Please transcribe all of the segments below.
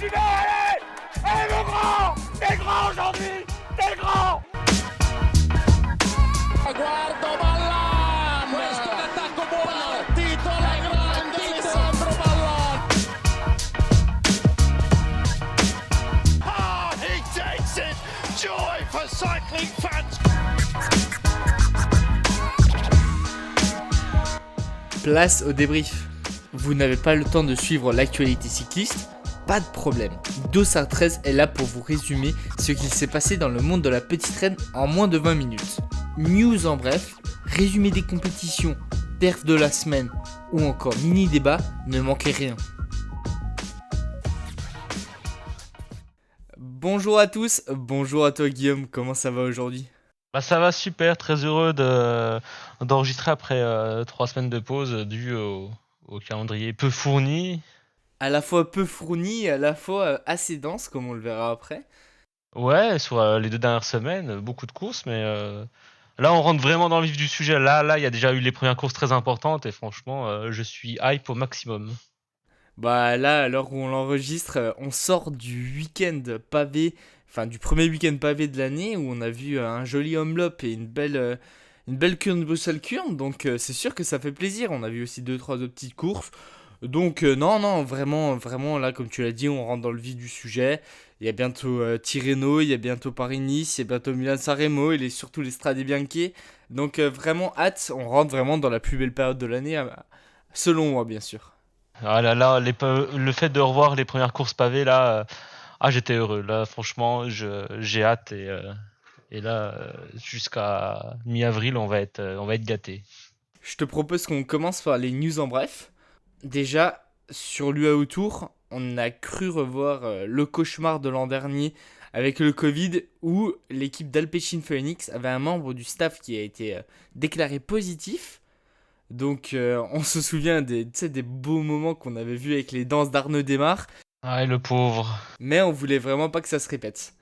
continuer, allez. Allez mon grand, t'es grand aujourd'hui, t'es grand. Guardo Ballan, questo è l'attacco buono, titola grande Alessandro Ballan. Ah, he takes it, joy for cycling fans. Place au débrief. Vous n'avez pas le temps de suivre l'actualité cycliste? Pas de problème. Dossard 13 est là pour vous résumer ce qu'il s'est passé dans le monde de la petite reine en moins de 20 minutes. News en bref, résumé des compétitions, perf de la semaine ou encore mini débat, ne manquez rien. Bonjour à tous, bonjour à toi Guillaume, comment ça va aujourd'hui? Bah ça va super, très heureux d'enregistrer après 3 semaines de pause dû au calendrier peu fourni. À la fois peu fourni, à la fois assez dense comme on le verra après. Ouais, sur les 2 dernières semaines, beaucoup de courses, mais là on rentre vraiment dans le vif du sujet. Là, il y a déjà eu les premières courses très importantes et franchement, je suis hype au maximum. Bah là, à l'heure où on l'enregistre, on sort du week-end pavé, enfin du premier week-end pavé de l'année où on a vu un joli homelop et une belle Kuurne Bruxelles Kuurne, donc c'est sûr que ça fait plaisir. On a vu aussi 2-3 autres petites courses. Donc non, vraiment là, comme tu l'as dit, on rentre dans le vif du sujet. Il y a bientôt Tirreno, il y a bientôt Paris-Nice, il y a bientôt Milan-San Remo, et surtout les Strade Bianche. Donc vraiment hâte, on rentre vraiment dans la plus belle période de l'année, selon moi bien sûr. Ah là là, le fait de revoir les premières courses pavées là, j'étais heureux. Là franchement, j'ai hâte et là jusqu'à mi-avril on va être gâtés. Je te propose qu'on commence par les news en bref. Déjà, sur l'UAE Tour, on a cru revoir le cauchemar de l'an dernier avec le Covid où l'équipe d'Alpecin Phoenix avait un membre du staff qui a été déclaré positif. Donc on se souvient des beaux moments qu'on avait vus avec les danses d'Arnaud Démare, Ah, le pauvre. mais on voulait vraiment pas que ça se répète.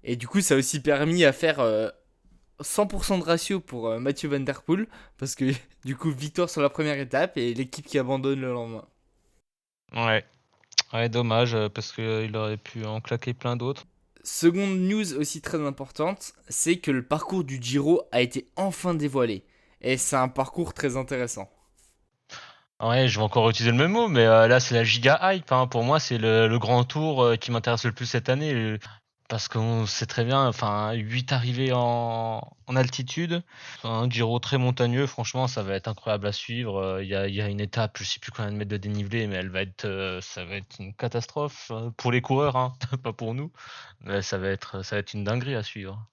Et du coup, ça a aussi permis à faire 100% de ratio pour Mathieu Van Der Poel, parce que du coup, victoire sur la première étape et l'équipe qui abandonne le lendemain. Ouais. Ouais, dommage, parce qu'il aurait pu en claquer plein d'autres. Seconde news aussi très importante, c'est que le parcours du Giro a été enfin dévoilé. Et c'est un parcours très intéressant. Ouais, je vais encore utiliser le même mot, mais là, c'est la giga hype, hein. Pour moi, c'est le grand tour qui m'intéresse le plus cette année. Parce qu'on sait très bien, enfin, 8 arrivées en altitude, un Giro très montagneux, franchement, ça va être incroyable à suivre. Il y a une étape, je sais plus combien de mètres de dénivelé, mais ça va être une catastrophe pour les coureurs, hein, pas pour nous. Mais ça va être une dinguerie à suivre.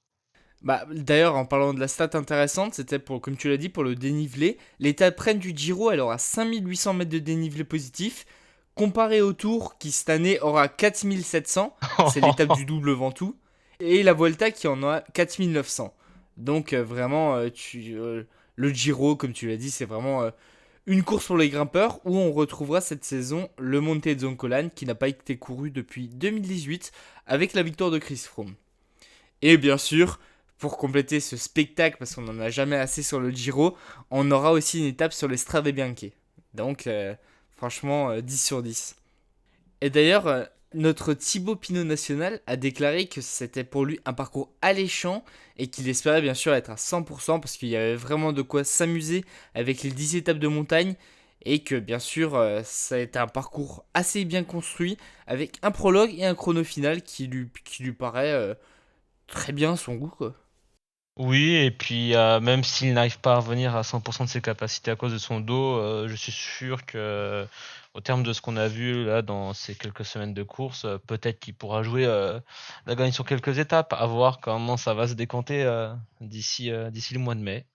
Bah, d'ailleurs, en parlant de la stat intéressante, c'était pour, comme tu l'as dit, pour le dénivelé. L'étape reine du Giro, elle aura 5800 mètres de dénivelé positif. Comparé au Tour, qui cette année aura 4700, c'est l'étape du double Ventoux. Et la Volta qui en a 4900. Donc vraiment, le Giro, comme tu l'as dit, c'est vraiment une course pour les grimpeurs où on retrouvera cette saison le Monte Zoncolan qui n'a pas été couru depuis 2018 avec la victoire de Chris Froome. Et bien sûr, pour compléter ce spectacle, parce qu'on n'en a jamais assez sur le Giro, on aura aussi une étape sur les Strade Bianche. Donc franchement, 10 sur 10. Et d'ailleurs, notre Thibaut Pinot National a déclaré que c'était pour lui un parcours alléchant et qu'il espérait bien sûr être à 100% parce qu'il y avait vraiment de quoi s'amuser avec les 10 étapes de montagne et que bien sûr ça a été un parcours assez bien construit avec un prologue et un chrono final qui lui paraît très bien à son goût quoi. Oui, et puis même s'il n'arrive pas à revenir à 100% de ses capacités à cause de son dos, je suis sûr que au terme de ce qu'on a vu là dans ces quelques semaines de course, peut-être qu'il pourra jouer la gagne sur quelques étapes, à voir comment ça va se décanter d'ici le mois de mai.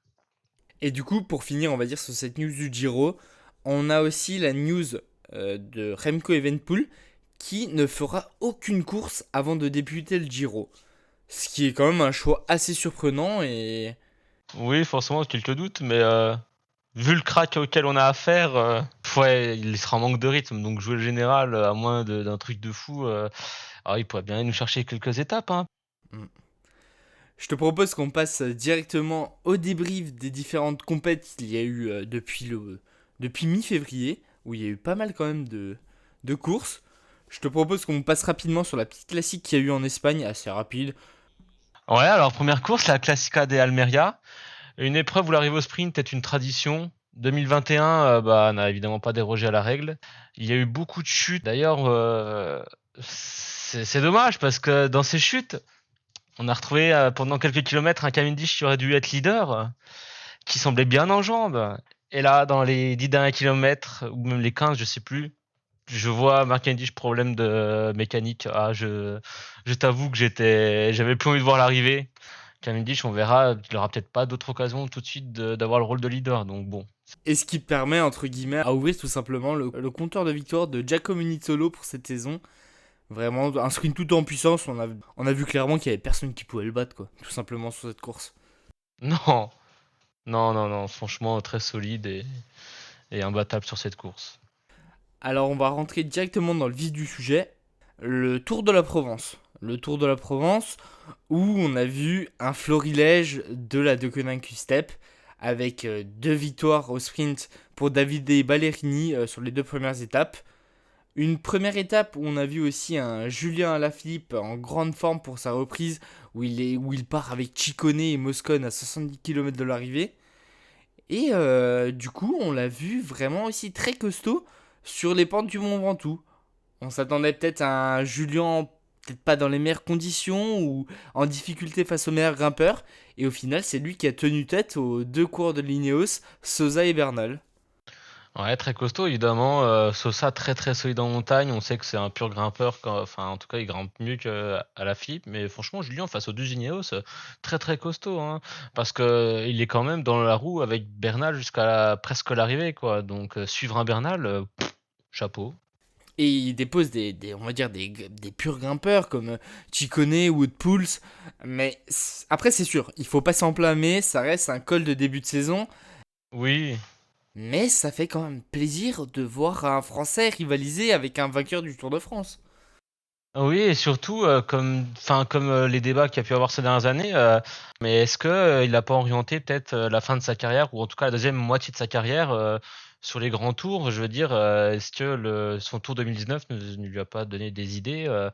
Et du coup, pour finir, on va dire sur cette news du Giro, on a aussi la news de Remco Evenepoel qui ne fera aucune course avant de débuter le Giro. Ce qui est quand même un choix assez surprenant et... Oui, forcément, quelques doutes, mais vu le crack auquel on a affaire, ouais, il sera en manque de rythme, donc jouer le général, à moins d'un truc de fou, alors il pourrait bien aller nous chercher quelques étapes, hein. Mm. Je te propose qu'on passe directement au débrief des différentes compètes qu'il y a eu depuis mi-février, où il y a eu pas mal quand même de courses. Je te propose qu'on passe rapidement sur la petite classique qu'il y a eu en Espagne, assez rapide. Ouais, alors première course, la Classica de Almeria. Une épreuve où l'arrivée au sprint est une tradition. 2021 n'a évidemment pas dérogé à la règle. Il y a eu beaucoup de chutes. D'ailleurs, c'est dommage parce que dans ces chutes, on a retrouvé pendant quelques kilomètres un Cavendish qui aurait dû être leader, qui semblait bien en jambes. Et là, dans les 10 derniers kilomètres, ou même les 15, je sais plus, je vois Mark Cavendish problème de mécanique. Je t'avoue que j'avais plus envie de voir l'arrivée. Cavendish, on verra, il aura peut-être pas d'autre occasion tout de suite d'avoir le rôle de leader. Donc bon. Et ce qui permet, entre guillemets, à ouvrir tout simplement le compteur de victoire de Giacomo Nizzolo pour cette saison. Vraiment, un sprint tout en puissance. On a vu clairement qu'il y avait personne qui pouvait le battre, quoi. Tout simplement sur cette course. Non, non, franchement très solide et imbattable sur cette course. Alors, on va rentrer directement dans le vif du sujet. Le Tour de la Provence. Le Tour de la Provence, où on a vu un florilège de la Deceuninck Quick-Step, avec 2 victoires au sprint pour Davide Ballerini sur les 2 premières étapes. Une première étape où on a vu aussi un Julien Alaphilippe en grande forme pour sa reprise, où il part avec Ciccone et Moscone à 70 km de l'arrivée. Et du coup, on l'a vu vraiment aussi très costaud sur les pentes du Mont Ventoux. On s'attendait peut-être à un Julien, peut-être pas dans les meilleures conditions ou en difficulté face aux meilleurs grimpeurs. Et au final, c'est lui qui a tenu tête aux 2 coureurs de l'Ineos, Sosa et Bernal. Ouais, très costaud évidemment. Sosa très très solide en montagne. On sait que c'est un pur grimpeur. Enfin, en tout cas, il grimpe mieux qu'à la Philippe. Mais franchement, Julien face aux 2 Ineos, très très costaud. Hein, parce que il est quand même dans la roue avec Bernal jusqu'à presque l'arrivée, quoi. Donc suivre un Bernal, chapeau. Et il dépose on va dire des purs grimpeurs comme Ciccone ou Woodpools. Mais après, c'est sûr, il faut pas s'en blâmer. Ça reste un col de début de saison. Oui. Mais ça fait quand même plaisir de voir un Français rivaliser avec un vainqueur du Tour de France. Oui, et surtout, comme les débats qu'il y a pu avoir ces dernières années, mais est-ce que il n'a pas orienté peut-être la fin de sa carrière, ou en tout cas la deuxième moitié de sa carrière, sur les grands tours? Je veux dire, est-ce que son tour 2019 ne lui a pas donné des idées?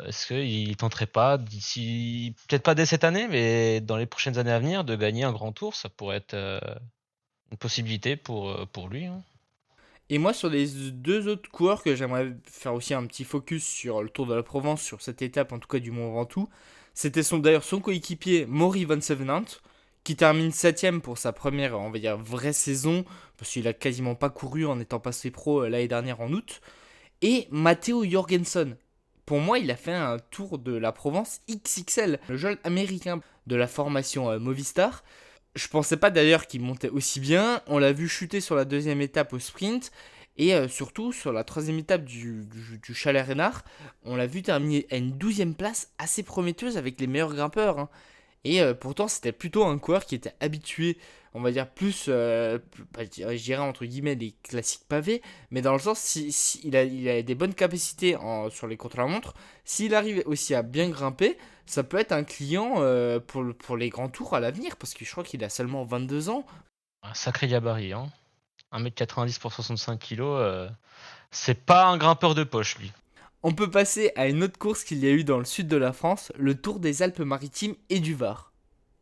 Est-ce qu'il tenterait pas d'ici, peut-être pas dès cette année, mais dans les prochaines années à venir, de gagner un grand tour? Ça pourrait être une possibilité pour lui, hein. Et moi, sur les 2 autres coureurs que j'aimerais faire aussi un petit focus sur le Tour de la Provence, sur cette étape en tout cas du Mont Ventoux, c'était d'ailleurs son coéquipier Maury Van Sevenant, qui termine 7ème pour sa première, on va dire, vraie saison, parce qu'il a quasiment pas couru en étant passé pro l'année dernière en août, et Matteo Jorgensen. Pour moi, il a fait un Tour de la Provence XXL, le jeune américain de la formation Movistar. Je pensais pas d'ailleurs qu'il montait aussi bien. On l'a vu chuter sur la 2e étape au sprint. Et surtout sur la 3e étape du Chalet Reynard, on l'a vu terminer à une 12e place assez prometteuse avec les meilleurs grimpeurs, hein. Et pourtant, c'était plutôt un coureur qui était habitué, on va dire, plus, je dirais entre guillemets, des classiques pavés, mais dans le sens, si il a des bonnes capacités sur les contre-la-montre, s'il arrive aussi à bien grimper, ça peut être un client pour les grands tours à l'avenir, parce que je crois qu'il a seulement 22 ans. Un sacré gabarit, hein. 1m90 pour 65 kg, c'est pas un grimpeur de poche, lui. On peut passer à une autre course qu'il y a eu dans le sud de la France, le Tour des Alpes-Maritimes et du Var.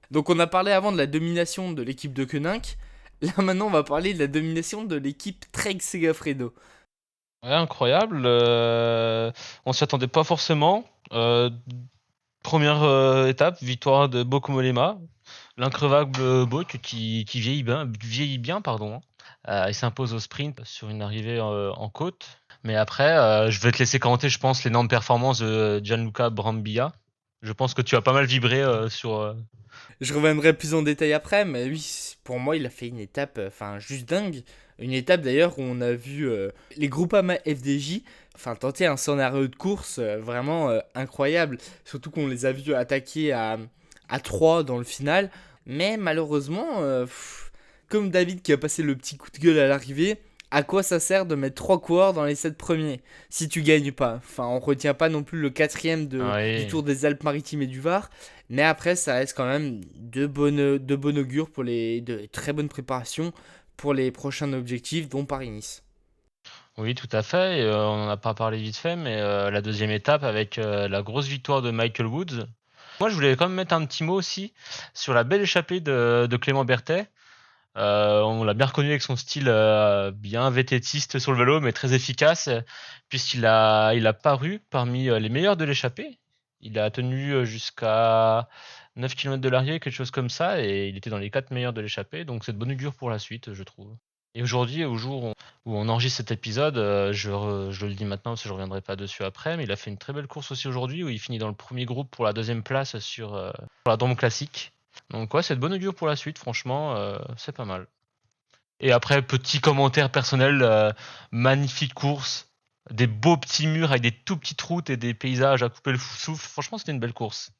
Donc on a parlé avant de la domination de l'équipe de Koenig. Là maintenant on va parler de la domination de l'équipe Trek Segafredo. Ouais, incroyable. On s'y attendait pas forcément. Première étape, victoire de Bauke Mollema, l'increvable Bauke qui vieillit bien, pardon. Il s'impose au sprint sur une arrivée en côte. Mais après, je vais te laisser commenter, je pense, l'énorme performance de Gianluca Brambilla. Je pense que tu as pas mal vibré sur. Je reviendrai plus en détail après, mais oui, pour moi, il a fait une étape juste dingue. Une étape d'ailleurs où on a vu les Groupama FDJ tenter un scénario de course vraiment incroyable. Surtout qu'on les a vus attaquer à 3 dans le final. Mais malheureusement, comme David qui a passé le petit coup de gueule à l'arrivée, à quoi ça sert de mettre 3 coureurs dans les 7 premiers si tu gagnes pas? Enfin, on retient pas non plus le 4ème du Tour des Alpes-Maritimes et du Var, mais après, ça reste quand même de bon augure de très bonnes préparations pour les prochains objectifs, dont Paris-Nice. Oui, tout à fait. Et, on en a pas parlé vite fait, mais la deuxième étape avec la grosse victoire de Michael Woods. Moi, je voulais quand même mettre un petit mot aussi sur la belle échappée de Clément Berthet. On l'a bien reconnu avec son style bien vététiste sur le vélo, mais très efficace, puisqu'il a paru parmi les meilleurs de l'échappée. Il a tenu jusqu'à 9 km de l'arrivée, quelque chose comme ça, et il était dans les 4 meilleurs de l'échappée, donc c'est de bonne augure pour la suite, je trouve. Et aujourd'hui, au jour où on enregistre cet épisode, je le dis maintenant parce que je reviendrai pas dessus après, mais il a fait une très belle course aussi aujourd'hui, où il finit dans le premier groupe pour la deuxième place sur la Drôme Classique. Donc ouais, c'est de bonne augure pour la suite, franchement, c'est pas mal. Et après, petit commentaire personnel, magnifique course, des beaux petits murs avec des tout petites routes et des paysages à couper le souffle. Franchement, c'était une belle course.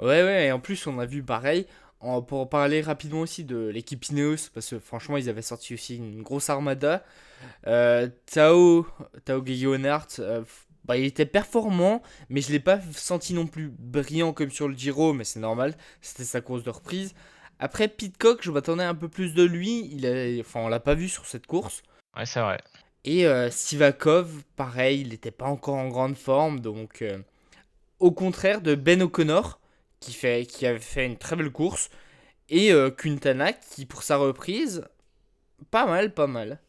Ouais, ouais, et en plus, on a vu pareil, pour parler rapidement aussi de l'équipe Ineos, parce que franchement, ils avaient sorti aussi une grosse armada. Tao Geoghegan Hart, bah, il était performant, mais je l'ai pas senti non plus brillant comme sur le Giro, mais c'est normal, c'était sa course de reprise. Après, Pidcock, je m'attendais un peu plus de lui, enfin, on l'a pas vu sur cette course. Ouais, c'est vrai. Et Sivakov, pareil, il n'était pas encore en grande forme, donc au contraire de Ben O'Connor, qui avait fait une très belle course, et Quintana, qui pour sa reprise, pas mal, pas mal.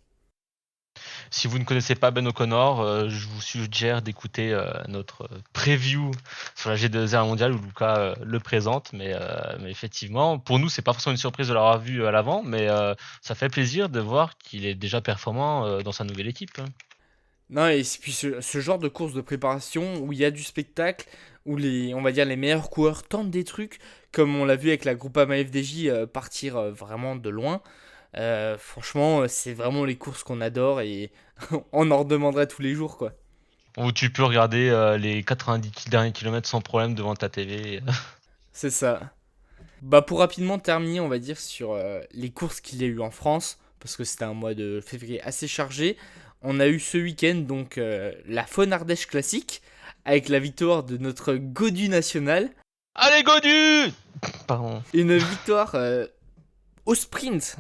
Si vous ne connaissez pas Ben O'Connor, je vous suggère d'écouter notre preview sur la G2R mondiale où Lucas le présente. Mais effectivement, pour nous, c'est pas forcément une surprise de l'avoir vu à l'avant, mais ça fait plaisir de voir qu'il est déjà performant dans sa nouvelle équipe. Non, et puis ce genre de course de préparation où il y a du spectacle, où on va dire les meilleurs coureurs tentent des trucs, comme on l'a vu avec la Groupama FDJ partir vraiment de loin. Franchement, c'est vraiment les courses qu'on adore et on en redemanderait tous les jours, quoi. Où tu peux regarder les 90 derniers kilomètres sans problème devant ta TV. C'est ça. Bah pour rapidement terminer, on va dire sur les courses qu'il y a eu en France, parce que c'était un mois de février assez chargé. On a eu ce week-end donc la Faune Ardèche classique avec la victoire de notre Godu national. Allez Godu! Pardon. Une victoire au sprint,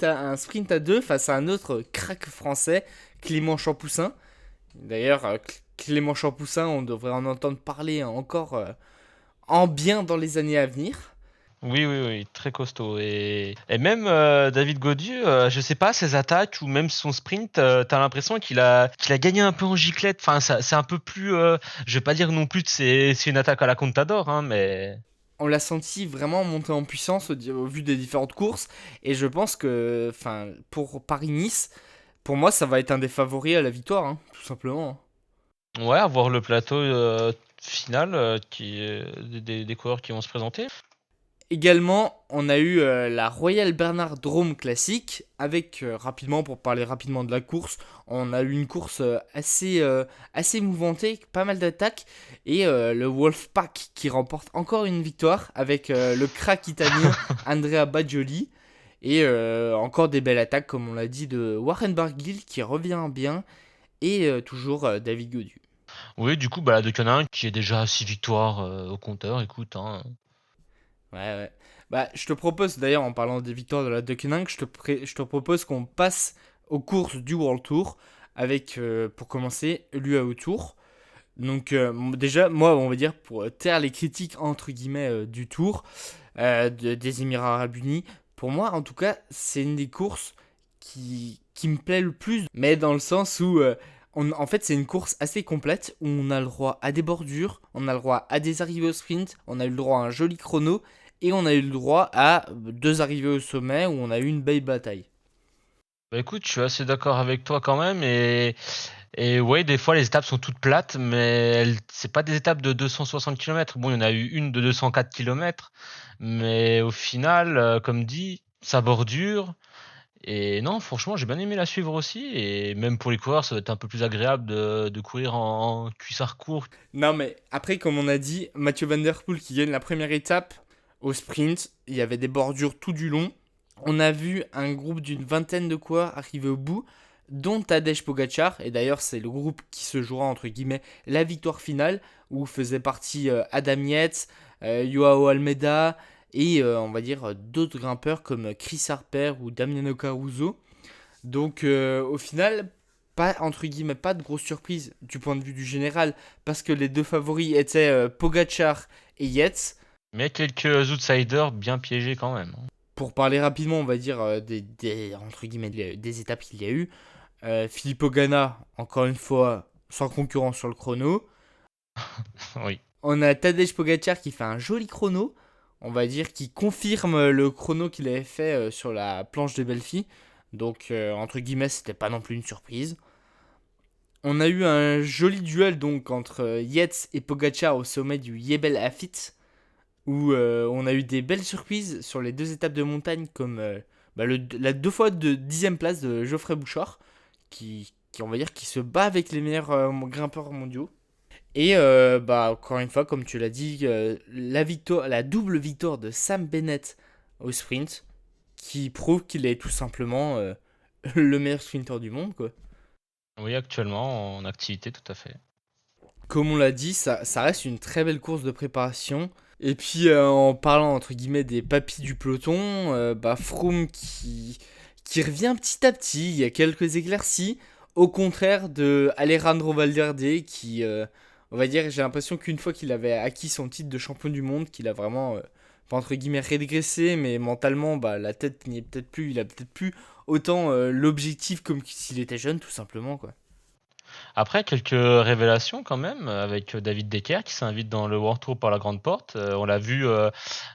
un sprint à deux face à un autre crack français, Clément Champoussin. D'ailleurs, Clément Champoussin, on devrait en entendre parler encore en bien dans les années à venir. Oui, oui, oui, très costaud. Et même David Gaudu, je sais pas, ses attaques ou même son sprint, t'as l'impression qu'il a gagné un peu en giclette. Enfin, c'est un peu plus. Je vais pas dire non plus que c'est une attaque à la Contador, hein, mais. On l'a senti vraiment monter en puissance au vu des différentes courses. Et je pense que pour Paris-Nice, pour moi, ça va être un des favoris à la victoire, hein, tout simplement. Ouais, avoir le plateau final des coureurs qui vont se présenter. Également, on a eu la Royal Bernard Drôme classique avec, rapidement, pour parler rapidement de la course, on a eu une course assez mouvementée, pas mal d'attaques, et le Wolfpack qui remporte encore une victoire avec le crack italien Andrea Baggioli, et encore des belles attaques, comme on l'a dit, de Warren Barguil qui revient bien, et toujours David Gaudu. Oui, du coup, la Deceuninck qui est déjà à 6 victoires au compteur, écoute, hein. Ouais, ouais. Bah, je te propose, d'ailleurs, en parlant des victoires de la Deceuninck, je te propose qu'on passe aux courses du World Tour avec, pour commencer, l'UAE Tour. Donc, déjà, moi, on va dire, pour taire les critiques, entre guillemets, du Tour des Émirats Arabes Unis, pour moi, en tout cas, c'est une des courses qui me plaît le plus, mais dans le sens où, en fait, c'est une course assez complète où on a le droit à des bordures, on a le droit à des arrivées au sprint, on a eu le droit à un joli chrono, et on a eu le droit à 2 arrivées au sommet où on a eu une belle bataille. Bah écoute, je suis assez d'accord avec toi quand même, et ouais, des fois les étapes sont toutes plates, mais c'est pas des étapes de 260 km. Bon, il y en a eu une de 204 km, mais au final, comme dit, ça bordure. Et non, franchement, j'ai bien aimé la suivre aussi. Et même pour les coureurs, ça va être un peu plus agréable de courir en cuissard court. Non, mais après, comme on a dit, Mathieu Van Der Poel qui gagne la première étape au sprint, il y avait des bordures tout du long. On a vu un groupe d'une vingtaine de coureurs arriver au bout, dont Tadej Pogacar, et d'ailleurs c'est le groupe qui se jouera entre guillemets la victoire finale, où faisait partie Adam Yates, Joao Almeida, et on va dire d'autres grimpeurs comme Chris Harper ou Damiano Caruso. Donc au final, pas, entre guillemets, pas de grosse surprise du point de vue du général, parce que les deux favoris étaient Pogacar et Yates. Mais quelques outsiders bien piégés quand même. Pour parler rapidement, on va dire, entre guillemets, des étapes qu'il y a eu. Filippo Ganna, encore une fois, sans concurrence sur le chrono. Oui. On a Tadej Pogacar qui fait un joli chrono, on va dire, qui confirme le chrono qu'il avait fait sur la planche de Belfi. Donc, entre guillemets, c'était pas non plus une surprise. On a eu un joli duel donc entre Yates et Pogacar au sommet du Jebel Afit, où on a eu des belles surprises sur les deux étapes de montagne, comme la 2 fois de 10e place de Geoffrey Bouchard, qui on va dire, qui se bat avec les meilleurs grimpeurs mondiaux. Et encore une fois, comme tu l'as dit, la double victoire de Sam Bennett au sprint, qui prouve qu'il est tout simplement le meilleur sprinter du monde, quoi. Oui, actuellement en activité, tout à fait. Comme on l'a dit, ça reste une très belle course de préparation. Et puis en parlant entre guillemets des papis du peloton, Froome qui revient petit à petit, il y a quelques éclaircies, au contraire de Alejandro Valverde qui, on va dire, j'ai l'impression qu'une fois qu'il avait acquis son titre de champion du monde, qu'il a vraiment, pas entre guillemets régressé, mais mentalement, la tête n'y est peut-être plus, il a peut-être plus autant l'objectif comme s'il était jeune, tout simplement, quoi. Après, quelques révélations quand même, avec David Decker qui s'invite dans le World Tour par la grande porte. On l'a vu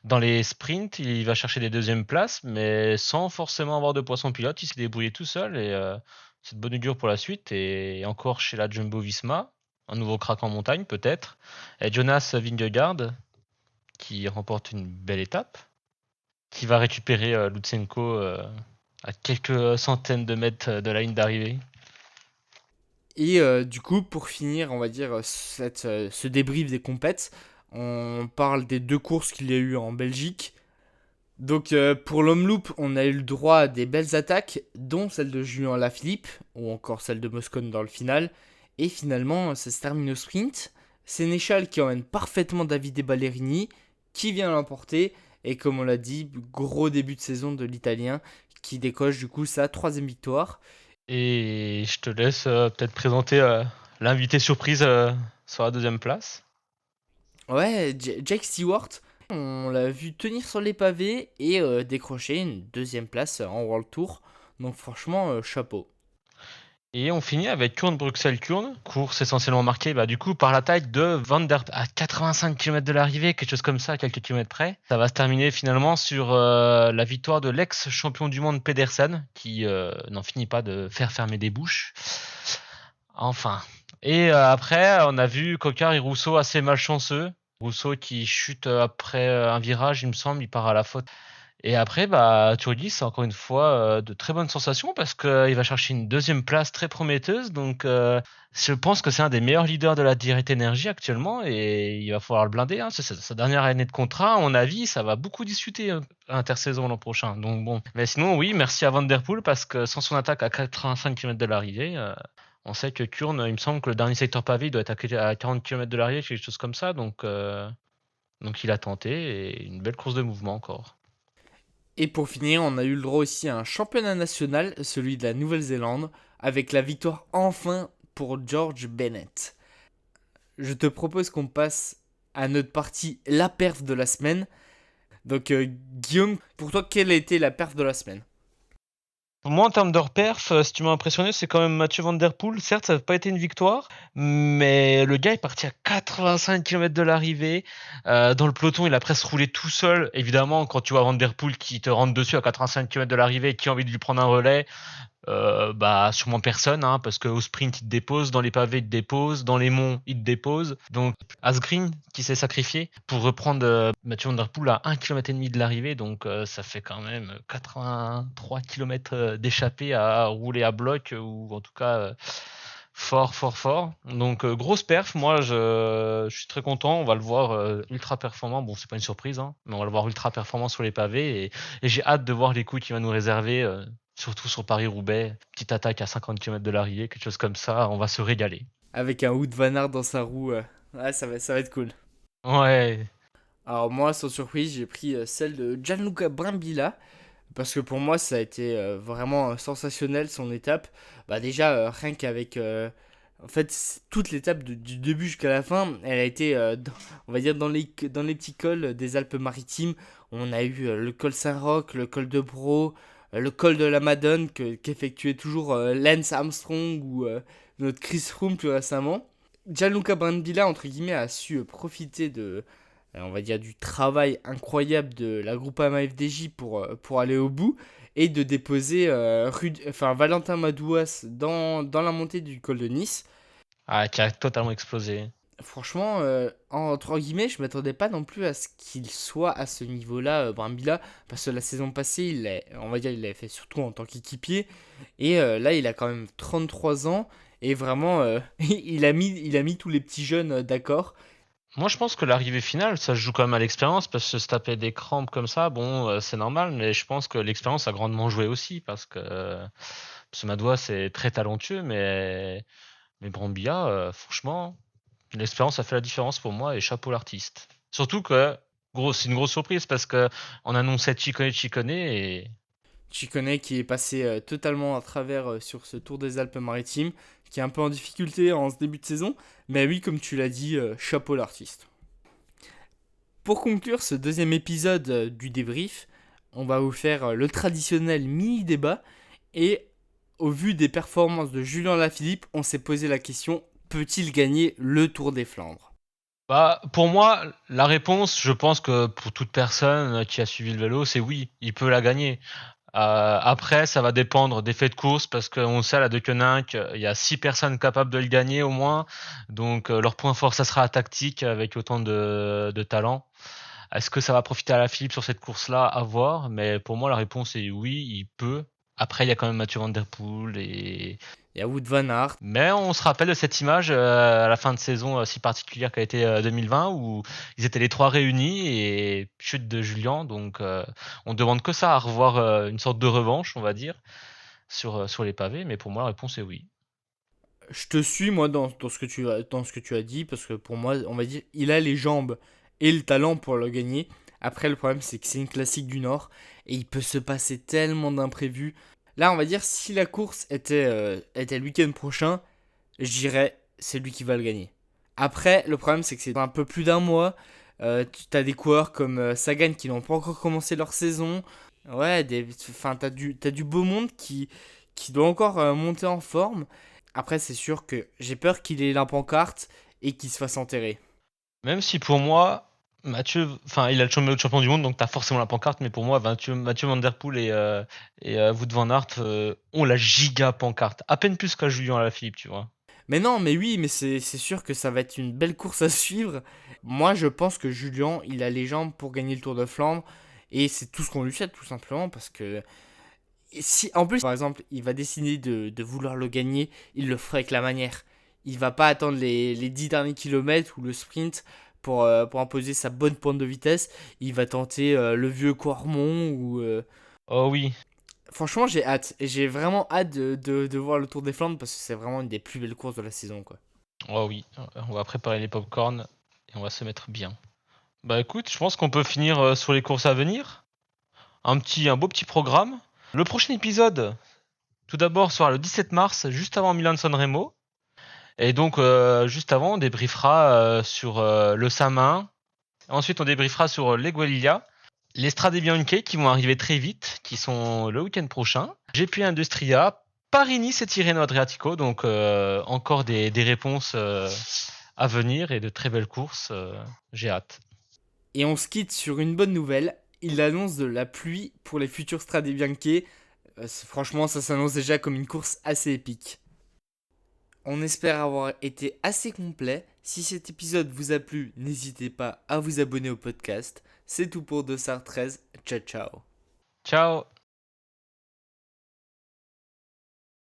dans les sprints, il va chercher des deuxièmes places, mais sans forcément avoir de poisson pilote, il s'est débrouillé tout seul et c'est de bonne augure pour la suite. Et encore chez la Jumbo-Visma, un nouveau crack en montagne peut-être. Et Jonas Vingegaard qui remporte une belle étape, qui va récupérer Lutsenko à quelques centaines de mètres de la ligne d'arrivée. Et du coup, pour finir, on va dire, ce débrief des compètes, on parle des 2 courses qu'il y a eu en Belgique. Donc pour l'Omloop, on a eu le droit à des belles attaques, dont celle de Julien Lafilippe, ou encore celle de Moscon dans le final. Et finalement, ça se termine au sprint. Sénéchal qui emmène parfaitement Davide Ballerini, qui vient l'emporter. Et comme on l'a dit, gros début de saison de l'Italien, qui décoche du coup sa 3e victoire. Et je te laisse peut-être présenter l'invité surprise sur la 2e place. Ouais, Jake Stewart, on l'a vu tenir sur les pavés et décrocher une 2e place en World Tour. Donc franchement, chapeau. Et on finit avec Kuurne-Bruxelles-Kuurne, course essentiellement marquée du coup par l'attaque de Van der Poel à 85 km de l'arrivée, quelque chose comme ça, à quelques kilomètres près. Ça va se terminer finalement sur la victoire de l'ex-champion du monde Pedersen, qui n'en finit pas de faire fermer des bouches. Enfin. Et après, on a vu Coquard et Rousseau assez malchanceux. Rousseau qui chute après un virage, il me semble, il part à la faute. Et après, Turgis, c'est encore une fois de très bonnes sensations parce qu'il va chercher une 2e place très prometteuse. Donc, je pense que c'est un des meilleurs leaders de la Direct Energy actuellement et il va falloir le blinder. Hein. C'est sa dernière année de contrat. À mon avis, ça va beaucoup discuter intersaison l'an prochain. Donc, bon. Mais sinon, oui, merci à Van Der Poel parce que sans son attaque à 85 km de l'arrivée, on sait que Kuurne, il me semble que le dernier secteur pavé doit être à 40 km de l'arrivée, quelque chose comme ça. Donc, il a tenté et une belle course de mouvement encore. Et pour finir, on a eu le droit aussi à un championnat national, celui de la Nouvelle-Zélande, avec la victoire enfin pour George Bennett. Je te propose qu'on passe à notre partie la perf de la semaine. Donc Guillaume, pour toi, quelle a été la perf de la semaine ? Pour moi, en termes de perf, ce qui m'a impressionné, c'est quand même Mathieu Van Der Poel. Certes, ça n'a pas été une victoire, mais le gars est parti à 85 km de l'arrivée. Dans le peloton, il a presque roulé tout seul. Évidemment, quand tu vois Van Der Poel qui te rentre dessus à 85 km de l'arrivée et qui a envie de lui prendre un relais, sûrement personne, hein, parce qu'au sprint, il te dépose, dans les pavés, il te dépose, dans les monts, il te dépose. Donc, Asgreen qui s'est sacrifié pour reprendre Mathieu Van Der Poel à 1,5 km de l'arrivée. Donc, ça fait quand même 83 km d'échappée à rouler à bloc, ou en tout cas fort. Donc, grosse perf. Moi, je suis très content. On va le voir ultra performant. Bon, c'est pas une surprise, hein, mais on va le voir ultra performant sur les pavés. Et j'ai hâte de voir les coups qu'il va nous réserver. Surtout sur Paris-Roubaix, petite attaque à 50 km de l'arrivée, quelque chose comme ça, on va se régaler. Avec un Wout van Aert dans sa roue, ça va être cool. Ouais. Alors moi, sans surprise, j'ai pris celle de Gianluca Brambilla, parce que pour moi, ça a été vraiment sensationnel son étape. Bah déjà, rien qu'avec... en fait, toute l'étape du début jusqu'à la fin, elle a été, on va dire, dans les petits cols des Alpes-Maritimes. On a eu le col Saint-Roch, le col de Bro, le col de la Madone qu'effectuait toujours Lance Armstrong ou notre Chris Froome plus récemment. Gianluca Brambilla, entre guillemets, a su profiter on va dire, du travail incroyable de la Groupama FDJ pour aller au bout et de déposer Valentin Madouas dans la montée du col de Nice. Ah, qui a totalement explosé. Franchement, entre guillemets, je m'attendais pas non plus à ce qu'il soit à ce niveau-là, Brambilla, parce que la saison passée, on va dire, il l'avait fait surtout en tant qu'équipier, et là, il a quand même 33 ans, et vraiment, il a mis tous les petits jeunes d'accord. Moi, je pense que l'arrivée finale, ça se joue quand même à l'expérience, parce que se taper des crampes comme ça, bon, c'est normal, mais je pense que l'expérience a grandement joué aussi, parce que ce Madouas, c'est très talentueux, mais Brambilla, franchement, l'expérience a fait la différence pour moi, et chapeau l'artiste. Surtout que, c'est une grosse surprise, parce que on annonçait Ciccone, et Ciccone qui est passé totalement à travers sur ce Tour des Alpes-Maritimes, qui est un peu en difficulté en ce début de saison, mais oui, comme tu l'as dit, chapeau l'artiste. Pour conclure ce deuxième épisode du débrief, on va vous faire le traditionnel mini-débat, et au vu des performances de Julien Alaphilippe, on s'est posé la question, peut-il gagner le Tour des Flandres ? bah, pour moi, la réponse, je pense que pour toute personne qui a suivi le vélo, c'est oui, il peut la gagner. Après, ça va dépendre des faits de course parce qu'on sait à la Deceuninck, il y a 6 personnes capables de le gagner au moins. Donc leur point fort, ça sera la tactique avec autant de talent. Est-ce que ça va profiter à la Philippe sur cette course-là? À voir. Mais pour moi, la réponse est oui, il peut. Après, il y a quand même Mathieu Van Der Poel et... Il y a Wout van Aert. Mais on se rappelle de cette image à la fin de saison si particulière qu'a été 2020 où ils étaient les 3 réunis et chute de Julien. Donc on demande que ça, à revoir une sorte de revanche, on va dire, sur les pavés. Mais pour moi, la réponse est oui. Je te suis, moi, dans ce que tu as dit, parce que pour moi, on va dire, il a les jambes et le talent pour le gagner. Après, le problème, c'est que c'est une classique du Nord, et il peut se passer tellement d'imprévus. Là, on va dire, si la course était le week-end prochain, je dirais, c'est lui qui va le gagner. Après, le problème, c'est que c'est un peu plus d'un mois. Tu as des coureurs comme Sagan qui n'ont pas encore commencé leur saison. Ouais, t'as du beau monde qui doit encore monter en forme. Après, c'est sûr que j'ai peur qu'il ait la pancarte et qu'il se fasse enterrer. Même si pour moi, Mathieu, enfin, il a le champion du monde, donc t'as forcément la pancarte. Mais pour moi, Mathieu Van Der Poel et Wout van Aert ont la giga pancarte. À peine plus qu'à Julien Alaphilippe, tu vois. Mais non, mais oui, mais c'est sûr que ça va être une belle course à suivre. Moi, je pense que Julien, il a les jambes pour gagner le Tour de Flandre. Et c'est tout ce qu'on lui souhaite, tout simplement, parce que si, en plus, par exemple, il va décider de vouloir le gagner, il le fera avec la manière. Il va pas attendre les 10 derniers kilomètres ou le sprint pour imposer sa bonne pointe de vitesse. Il va tenter le vieux Cormont ou... Oh oui. Franchement, j'ai hâte. Et j'ai vraiment hâte de voir le Tour des Flandres parce que c'est vraiment une des plus belles courses de la saison, quoi. Oh oui. On va préparer les pop-corn et on va se mettre bien. Bah écoute, je pense qu'on peut finir sur les courses à venir. Un beau petit programme. Le prochain épisode, tout d'abord, sera le 17 mars, juste avant Milan-San Remo. Et donc, juste avant, on débriefera sur le Samin. Ensuite, on débriefera sur l'Egualia, les Strade Bianche qui vont arriver très vite, qui sont le week-end prochain. GP Industria, Paris-Nice et Tirreno Adriatico. Donc, encore des réponses à venir et de très belles courses. J'ai hâte. Et on se quitte sur une bonne nouvelle. Il annonce de la pluie pour les futurs Strade Bianche. Franchement, ça s'annonce déjà comme une course assez épique. On espère avoir été assez complet. Si cet épisode vous a plu, n'hésitez pas à vous abonner au podcast. C'est tout pour Dossard 13. Ciao ciao. Ciao.